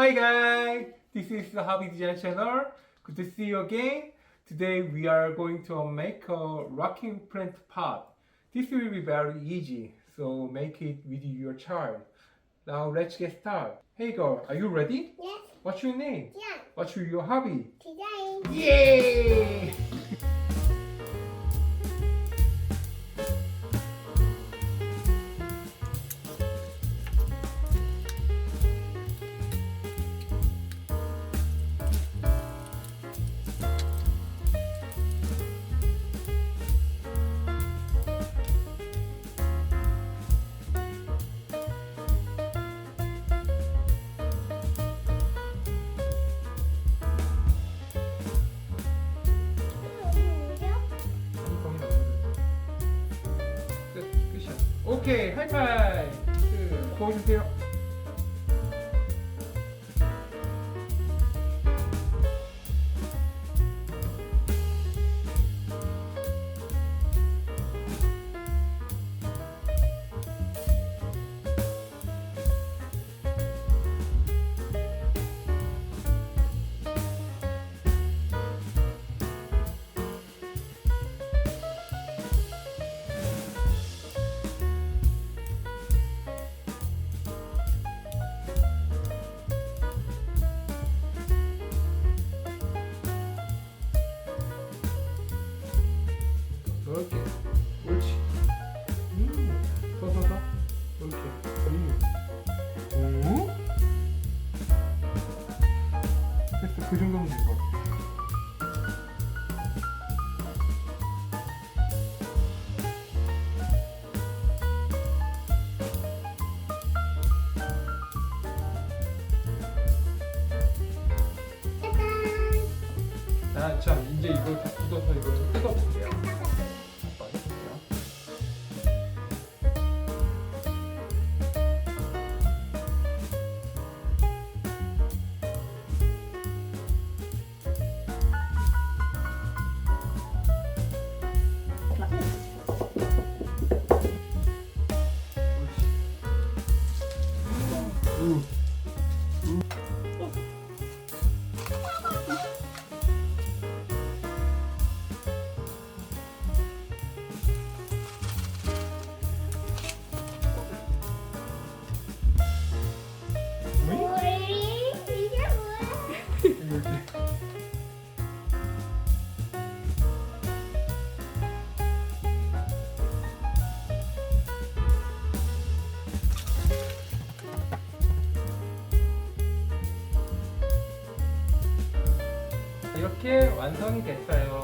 Hi guys, this is the Hobby Design channel. Good to see you again. Today we are going to make a rocking print pot. This will be very easy, so make it with your child. Now let's get started. Hey girl, are you ready? Yes, What's your name? yeah, What's your hobby? design. Yay! 끝이야. 오케이, 하이파이브. 보여주세요. 이렇게. 옳지. 더. 이렇게. 됐어. 그 정도면 될 것 같아. 자, 이제 이거 다 굳어서 이거 좀 뜯어볼게요. 아빠 해볼게요. 이게 뭐야? 이렇게 완성이 됐어요.